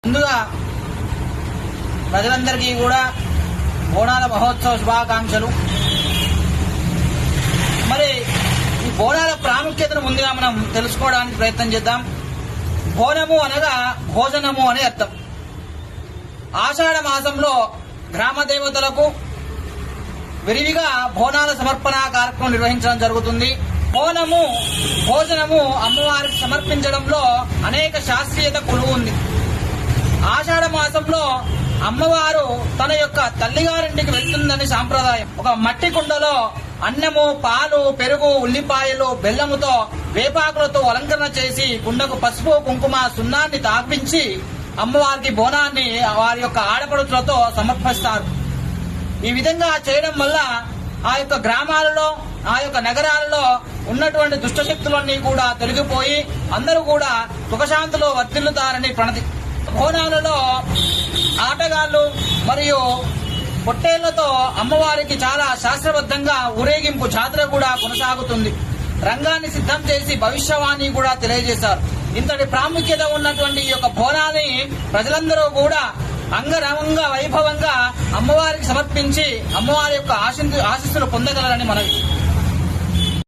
ముందుగా ప్రజలందరికీ కూడా బోనాల మహోత్సవ శుభాకాంక్షలు. మరి ఈ బోనాల ప్రాముఖ్యతను ముందుగా మనం తెలుసుకోవడానికి ప్రయత్నం చేద్దాం. బోనము అనగా భోజనము అనే అర్థం. ఆషాఢ మాసంలో గ్రామ దేవతలకు విరివిగా బోనాల సమర్పణ కార్యక్రమం నిర్వహించడం జరుగుతుంది. బోనము భోజనము అమ్మవారికి సమర్పించడంలో అనేక శాస్త్రీయత కొలువు ఉంది. ఆషాఢ మాసంలో అమ్మవారు తన యొక్క తల్లిగారింటికి వెళ్తుందని సాంప్రదాయం. ఒక మట్టి కుండలో అన్నము, పాలు, పెరుగు, ఉల్లిపాయలు, బెల్లముతో వేపాకులతో అలంకరణ చేసి కుండకు పసుపు, కుంకుమ, సున్నాన్ని తాపించి అమ్మవారికి బోనాన్ని వారి యొక్క ఆడపడుచులతో సమర్పిస్తారు. ఈ విధంగా చేయడం వల్ల ఆ యొక్క గ్రామాలలో, ఆ యొక్క నగరాలలో ఉన్నటువంటి దుష్టశక్తులన్నీ కూడా తొలగిపోయి అందరూ కూడా సుఖశాంతిలో వర్ధిల్లుతారని ప్రణతి. బోనాలలో ఆటగాళ్లు మరియు పొట్టేళ్లతో అమ్మవారికి చాలా శాస్త్రబద్ధంగా ఊరేగింపు జాతర కూడా కొనసాగుతుంది. రంగాన్ని సిద్ధం చేసి భవిష్యవాణి కూడా తెలియజేశారు. ఇంతటి ప్రాముఖ్యత ఉన్నటువంటి ఈ యొక్క బోనాన్ని ప్రజలందరూ కూడా అంగరంగ వైభవంగా అమ్మవారికి సమర్పించి అమ్మవారి యొక్క ఆశీస్సులు పొందగలరని మనవి.